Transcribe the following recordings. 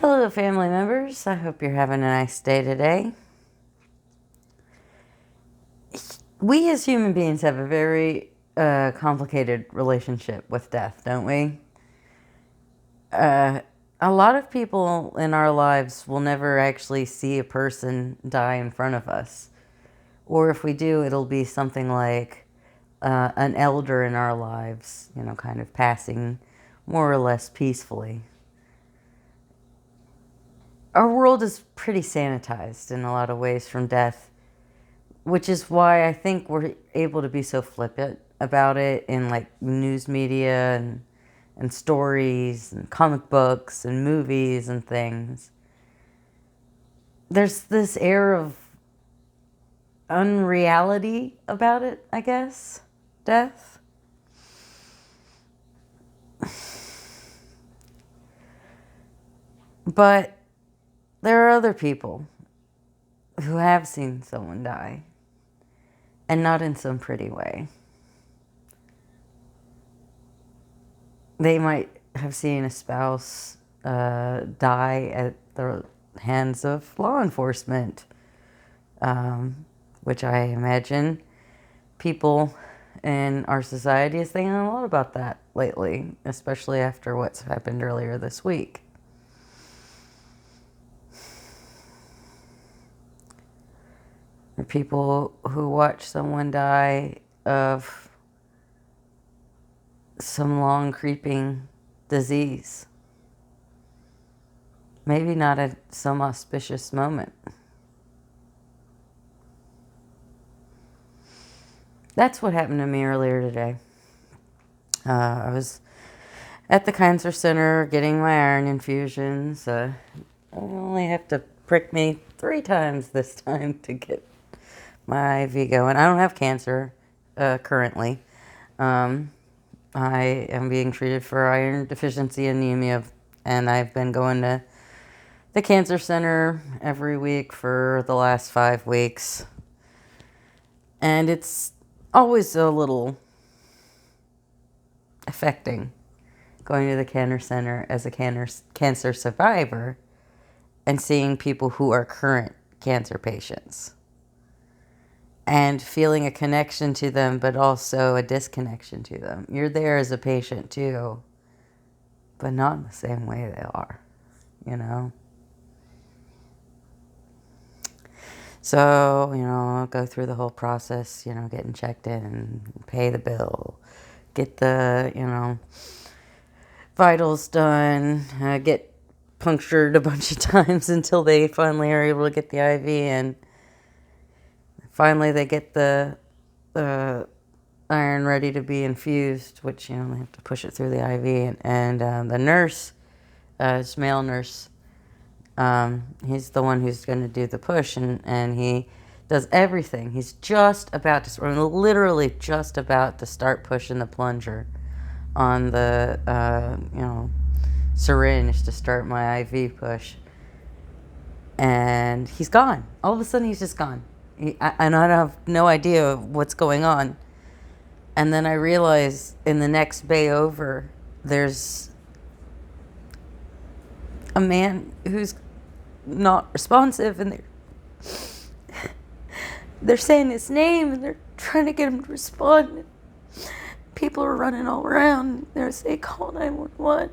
Hello, family members. I hope you're having a nice day today. We as human beings have a very complicated relationship with death, don't we? A lot of people in our lives will never actually see a person die in front of us. Or if we do, it'll be something like an elder in our lives, kind of passing more or less peacefully. Our world is pretty sanitized in a lot of ways from death, which is why I think we're able to be so flippant about it in like news media and stories and comic books and movies and things. There's this air of unreality about it, I guess, death. But there are other people who have seen someone die, and not in some pretty way. They might have seen a spouse die at the hands of law enforcement, which I imagine people in our society is thinking a lot about that lately, especially after what's happened earlier this week. Or people who watch someone die of some long creeping disease. Maybe not at some auspicious moment. That's what happened to me earlier today. I was at the cancer center getting my iron infusions. I only have to prick me 3 times this time to get my IV going. I don't have cancer currently. I am being treated for iron deficiency anemia, and I've been going to the cancer center every week for the last 5 weeks. And it's always a little affecting going to the cancer center as a cancer survivor and seeing people who are current cancer patients and feeling a connection to them, but also a disconnection to them. You're there as a patient too, but not in the same way they are, So, I'll go through the whole process, getting checked in, pay the bill, get the, vitals done, get punctured a bunch of times until they finally are able to get the IV in. Finally, they get the iron ready to be infused, which, they have to push it through the IV. And the nurse, this male nurse, he's the one who's going to do the push, and he does everything. He's literally just about to start pushing the plunger on the, syringe to start my IV push. And he's gone. All of a sudden, he's just gone. And I have no idea what's going on. And then I realize in the next bay over, there's a man who's not responsive, and they're saying his name, and they're trying to get him to respond. People are running all around. They're saying, call 911.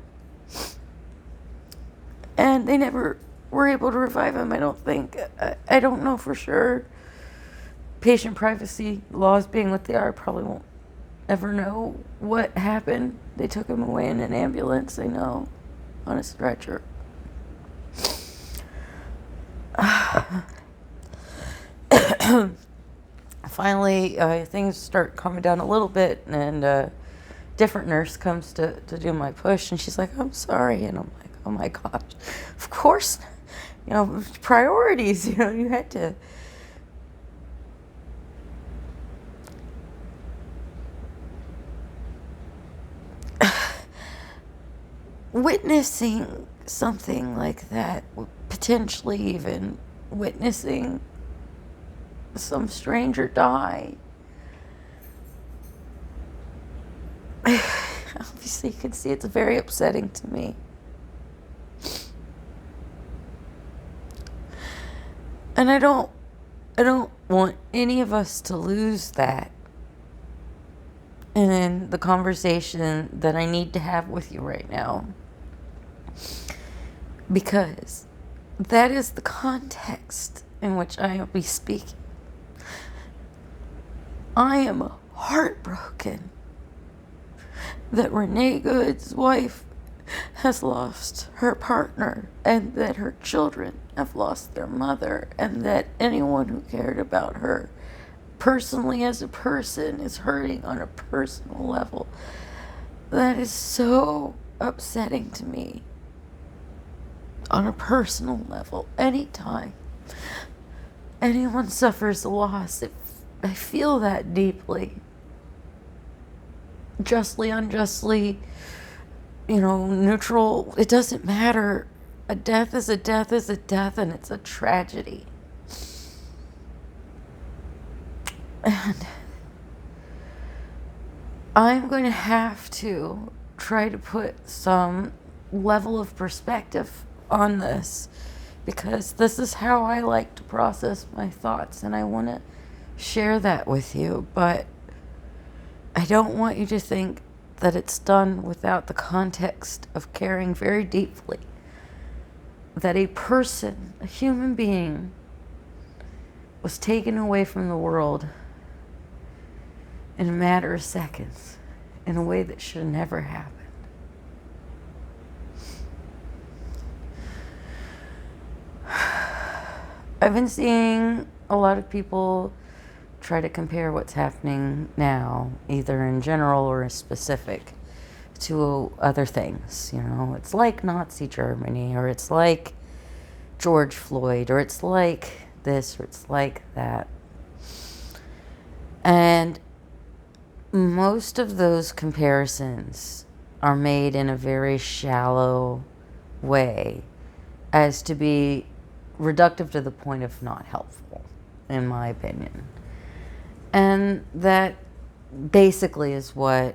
And they never were able to revive him, I don't think. I don't know for sure. Patient privacy laws being what they are, probably won't ever know what happened. They took him away in an ambulance, I know, on a stretcher. Finally, things start calming down a little bit, and a different nurse comes to do my push, and she's like, I'm sorry. And I'm like, oh my gosh, of course, priorities, you had to. Witnessing something like that, potentially even witnessing some stranger die. Obviously, you can see it's very upsetting to me. And I don't want any of us to lose that in the conversation that I need to have with you right now. Because that is the context in which I will be speaking. I am heartbroken that Renee Good's wife has lost her partner, and that her children have lost their mother, and that anyone who cared about her personally as a person is hurting on a personal level. That is so upsetting to me on a personal level. Anytime anyone suffers a loss, I feel that deeply. Justly, unjustly, neutral, it doesn't matter. A death is a death is a death, and it's a tragedy. And I'm going to have to try to put some level of perspective on this, because this is how I like to process my thoughts, and I want to share that with you. But I don't want you to think that it's done without the context of caring very deeply that a person, a human being, was taken away from the world in a matter of seconds in a way that should have never happened. I've been seeing a lot of people try to compare what's happening now, either in general or specific, to other things. It's like Nazi Germany, or it's like George Floyd, or it's like this, or it's like that. And most of those comparisons are made in a very shallow way, as to be reductive to the point of not helpful, in my opinion. And that basically is what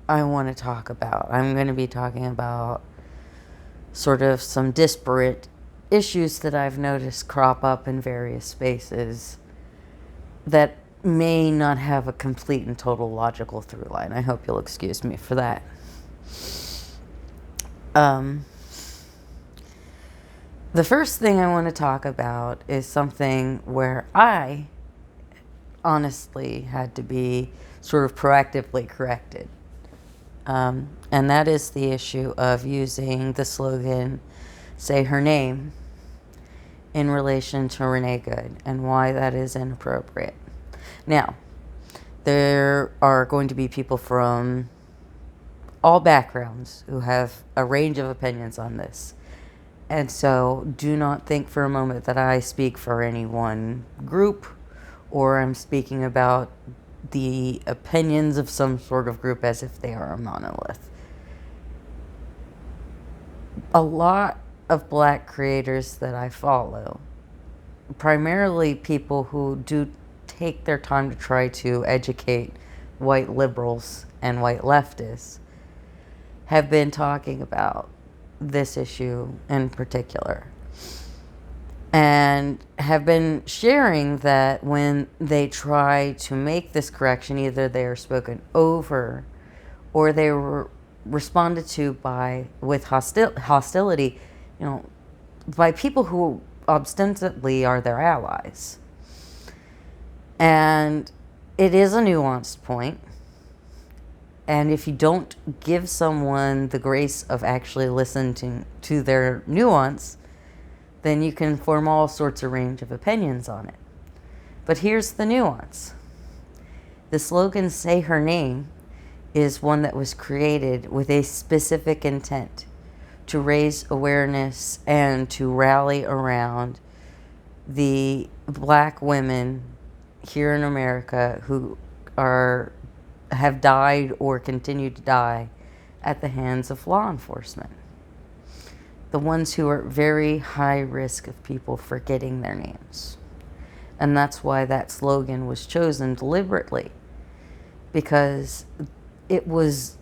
I want to talk about. I'm going to be talking about sort of some disparate issues that I've noticed crop up in various spaces that may not have a complete and total logical through line. I hope you'll excuse me for that. The first thing I want to talk about is something where I honestly had to be sort of proactively corrected. And that is the issue of using the slogan, "Say her name," in relation to Renee Good, and why that is inappropriate. Now, there are going to be people from all backgrounds who have a range of opinions on this. And so do not think for a moment that I speak for any one group, or I'm speaking about the opinions of some sort of group as if they are a monolith. A lot of Black creators that I follow, primarily people who do take their time to try to educate white liberals and white leftists, have been talking about this issue in particular, and have been sharing that when they try to make this correction, either they are spoken over or they were responded to with hostility, by people who ostensibly are their allies. And it is a nuanced point. And if you don't give someone the grace of actually listening to their nuance, then you can form all sorts of range of opinions on it. But here's the nuance. The slogan, "Say her name," is one that was created with a specific intent to raise awareness and to rally around the Black women here in America who have died or continue to die at the hands of law enforcement. The ones who are very high risk of people forgetting their names. And that's why that slogan was chosen deliberately, because it was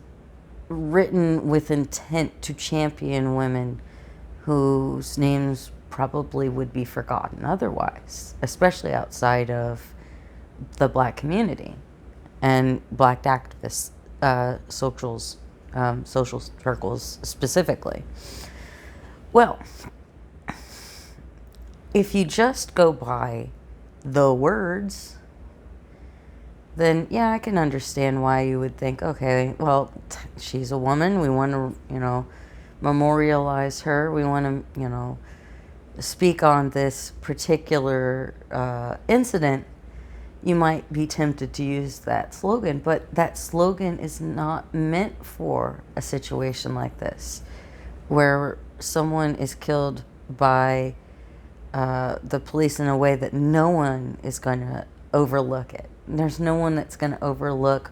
written with intent to champion women whose names probably would be forgotten otherwise, especially outside of the black community and black activists, social circles specifically. Well, if you just go by the words, then yeah, I can understand why you would think, okay, well, she's a woman. We want to, memorialize her. We want to, speak on this particular incident. You might be tempted to use that slogan, but that slogan is not meant for a situation like this, where someone is killed by the police in a way that no one is going to overlook it. There's no one that's going to overlook,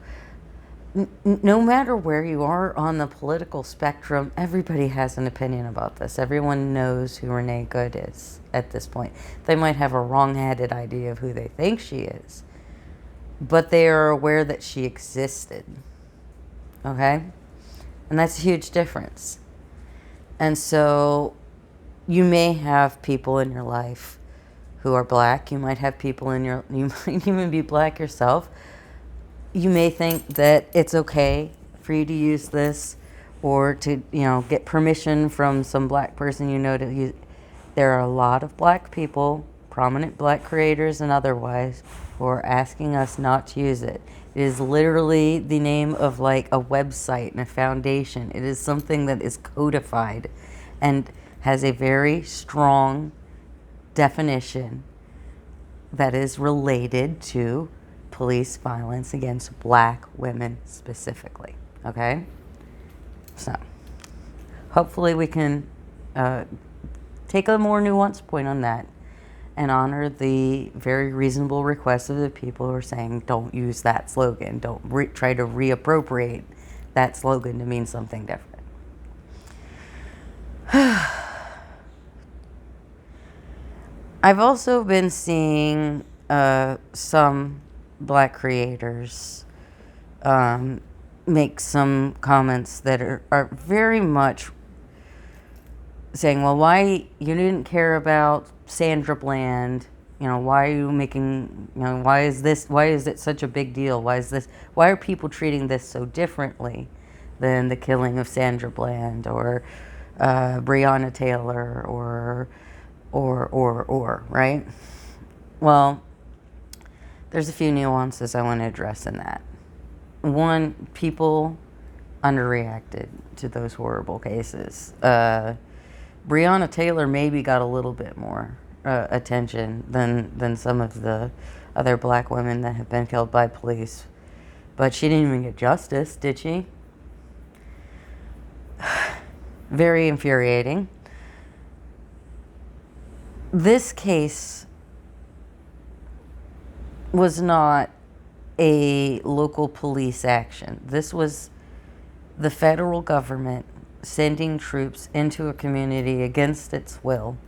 no matter where you are on the political spectrum, everybody has an opinion about this. Everyone knows who Renee Good is at this point. They might have a wrong-headed idea of who they think she is, but they are aware that she existed. Okay? And that's a huge difference. And so you may have people in your life who are black. You might have people you might even be black yourself. You may think that it's okay for you to use this, or to, get permission from some black person to use. There are a lot of black people, prominent black creators and otherwise, who are asking us not to use it. It is literally the name of like a website and a foundation. It is something that is codified and has a very strong definition that is related to police violence against black women specifically. Okay? So, hopefully we can take a more nuanced point on that and honor the very reasonable requests of the people who are saying, don't use that slogan. Don't try to reappropriate that slogan to mean something different. I've also been seeing some black creators make some comments that are very much saying, well, why you didn't care about Sandra Bland? Why are you making, why is it such a big deal? Why are people treating this so differently than the killing of Sandra Bland or Breonna Taylor or, right? Well, there's a few nuances I want to address in that. One, people underreacted to those horrible cases. Breonna Taylor maybe got a little bit more attention than some of the other black women that have been killed by police. But she didn't even get justice, did she? Very infuriating. This case was not a local police action. This was the federal government sending troops into a community against its will.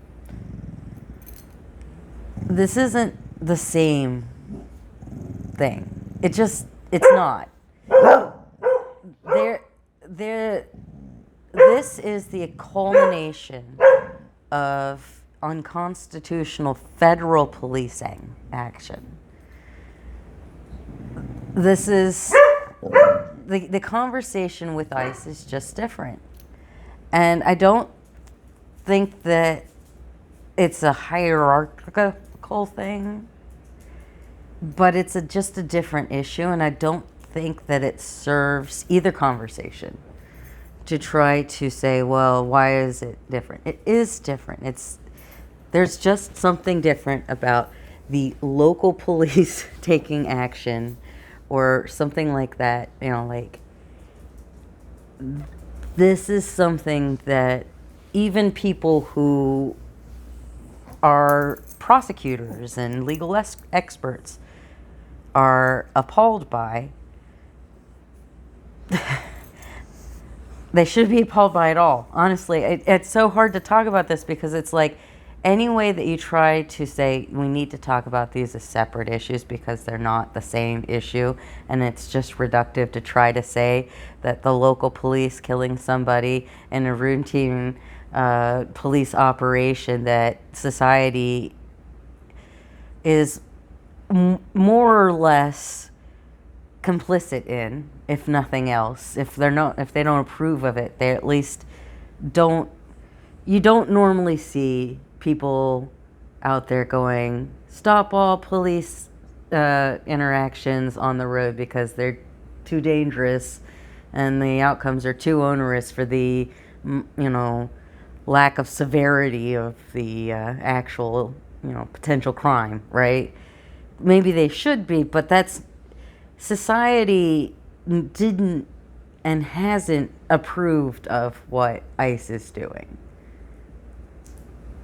This isn't the same thing. It's not. This is the culmination of unconstitutional federal policing action. This is the conversation with ICE is just different. And I don't think that it's a hierarchical thing, but it's just a different issue, and I don't think that it serves either conversation to try to say, well, why is it different? It is different. There's just something different about the local police taking action or something like that, this is something that even people who are prosecutors and legal experts are appalled by. They should be appalled by it all. Honestly, it's so hard to talk about this because it's like any way that you try to say we need to talk about these as separate issues because they're not the same issue, and it's just reductive to try to say that the local police killing somebody in a routine police operation that society is more or less complicit in, if nothing else. If they don't approve of it, they at least don't. You don't normally see people out there going, stop all police interactions on the road because they're too dangerous and the outcomes are too onerous for the, lack of severity of the actual, potential crime, right? Maybe they should be, but that's society didn't and hasn't approved of what ICE is doing.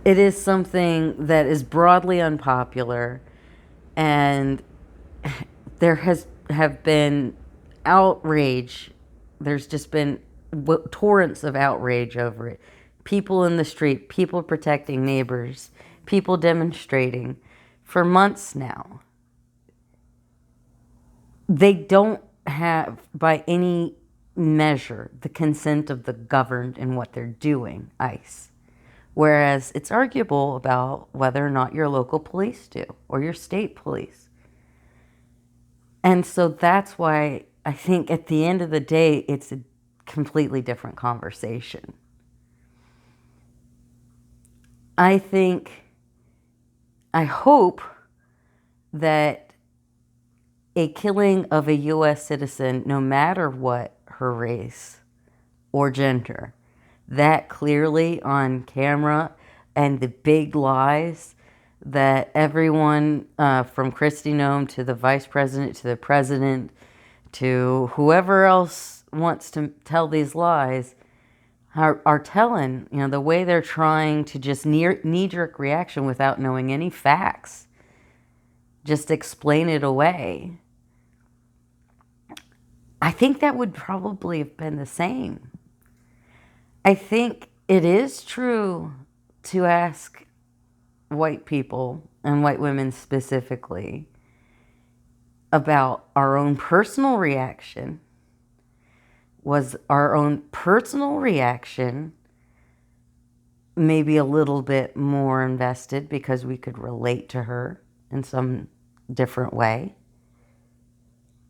It is something that is broadly unpopular, and there have been outrage. There's just been torrents of outrage over it. People in the street, people protecting neighbors, people demonstrating for months now. They don't have, by any measure, the consent of the governed in what they're doing, ICE. Whereas it's arguable about whether or not your local police do, or your state police. And so that's why I think at the end of the day, it's a completely different conversation. I hope that a killing of a U.S. citizen, no matter what her race or gender, that clearly on camera, and the big lies that everyone from Kristi Noem to the vice president to the president to whoever else wants to tell these lies are telling, the way they're trying to just knee-jerk reaction without knowing any facts, just explain it away. I think that would probably have been the same. I think it is true to ask white people, and white women specifically, about our own personal reaction. Was our own personal reaction maybe a little bit more invested because we could relate to her in some different way?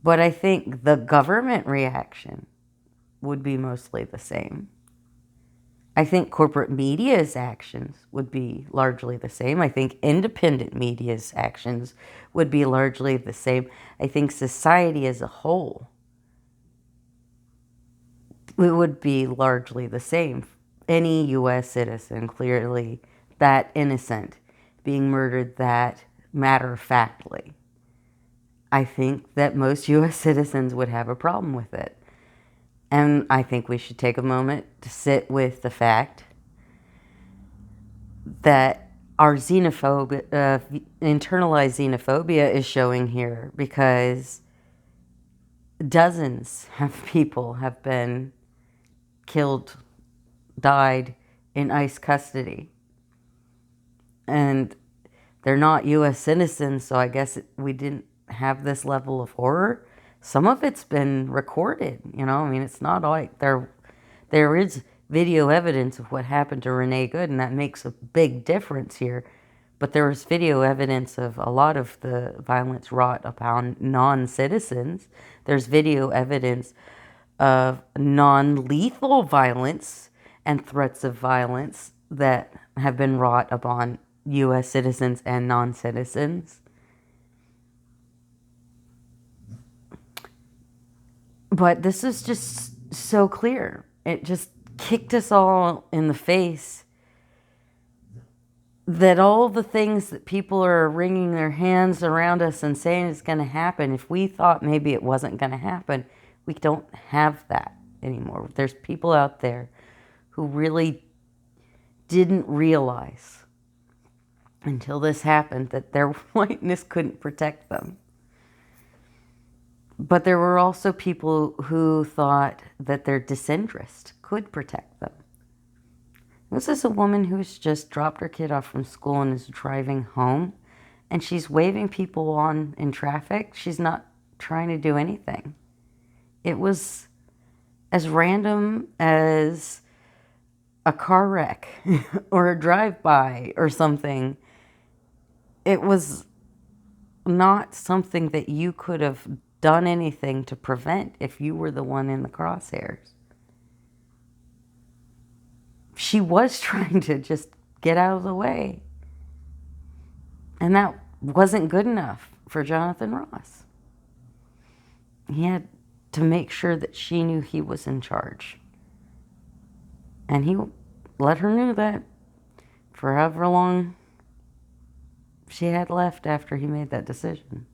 But I think the government reaction would be mostly the same. I think corporate media's actions would be largely the same. I think independent media's actions would be largely the same. I think society as a whole, it would be largely the same. Any U.S. citizen, clearly that innocent, being murdered that matter-of-factly. I think that most U.S. citizens would have a problem with it. And I think we should take a moment to sit with the fact that our xenophobia, internalized xenophobia is showing here, because dozens of people have been killed, died in ICE custody. And they're not U.S. citizens, so I guess we didn't have this level of horror. Some of it's been recorded, it's not like there is video evidence of what happened to Renee Good, and that makes a big difference here. But there was video evidence of a lot of the violence wrought upon non-citizens. There's video evidence of non-lethal violence and threats of violence that have been wrought upon U.S. citizens and non-citizens. But this is just so clear. It just kicked us all in the face that all the things that people are wringing their hands around us and saying is going to happen, if we thought maybe it wasn't going to happen, we don't have that anymore. There's people out there who really didn't realize until this happened that their whiteness couldn't protect them. But there were also people who thought that their disinterest could protect them. This is a woman who's just dropped her kid off from school and is driving home, and she's waving people on in traffic. She's not trying to do anything. It was as random as a car wreck or a drive-by or something, it was not something that you could have done anything to prevent if you were the one in the crosshairs. She was trying to just get out of the way. And that wasn't good enough for Jonathan Ross. He had to make sure that she knew he was in charge. And he let her know that for however long she had left after he made that decision.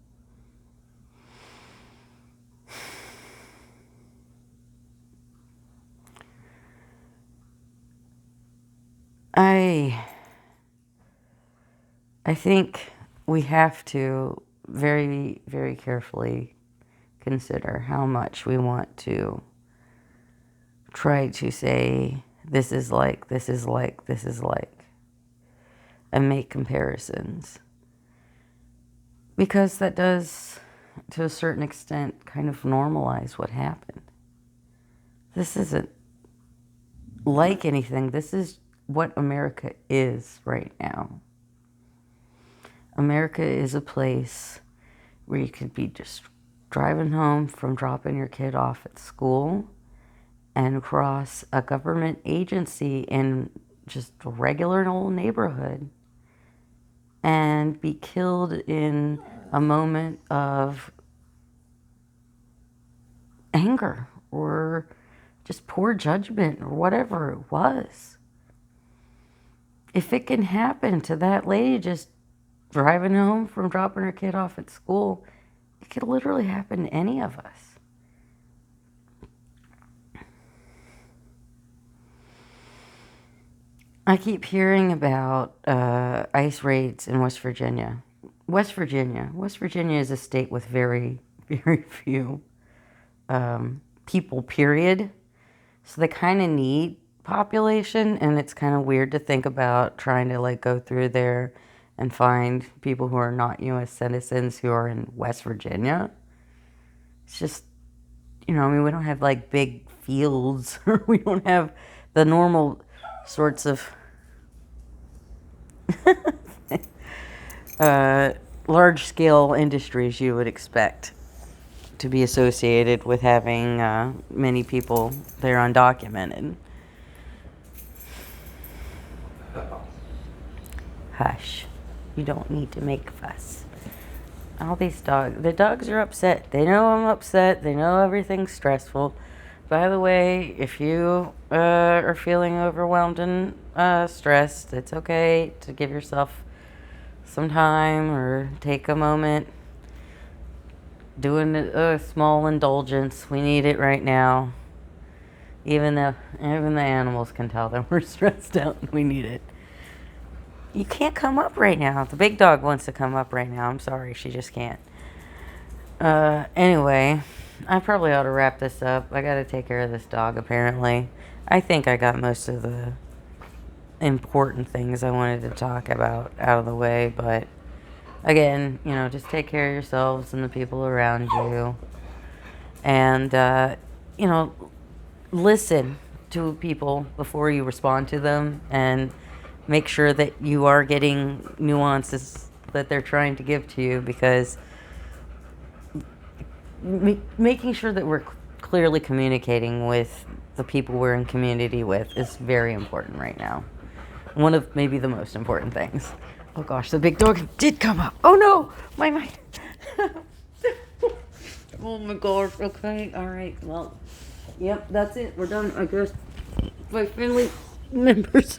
I think we have to very, very carefully consider how much we want to try to say, this is like, this is like, this is like, and make comparisons. Because that does, to a certain extent, kind of normalize what happened. This isn't like anything. This is what America is right now. America is a place where you could be just driving home from dropping your kid off at school and cross a government agency in just a regular old neighborhood and be killed in a moment of anger or just poor judgment or whatever it was. If it can happen to that lady just driving home from dropping her kid off at school, it could literally happen to any of us. I keep hearing about ICE raids in West Virginia. West Virginia is a state with very, very few people, period. So they kind of need population, and it's kind of weird to think about trying to like go through there and find people who are not U.S. citizens who are in West Virginia. It's just, you know, I mean, we don't have like big fields, or we don't have the normal sorts of large-scale industries you would expect to be associated with having many people there undocumented. Hush. You don't need to make fuss. All these dogs, the dogs are upset. They know I'm upset. They know everything's stressful. By the way, if you are feeling overwhelmed and stressed, it's okay to give yourself some time or take a moment. Doing a small indulgence. We need it right now. Even the animals can tell that we're stressed out and we need it. You can't come up right now. The big dog wants to come up right now. I'm sorry, she just can't. Anyway, I probably ought to wrap this up. I gotta take care of this dog, apparently. I think I got most of the important things I wanted to talk about out of the way, but again, you know, just take care of yourselves and the people around you. And, you know, listen to people before you respond to them, and make sure that you are getting nuances that they're trying to give to you, because making sure that we're clearly communicating with the people we're in community with is very important right now. One of maybe the most important things. Oh gosh, the big dog did come up. Oh no, my mind. Oh my gosh, okay, all right, well, yep, that's it, we're done, I guess. My family members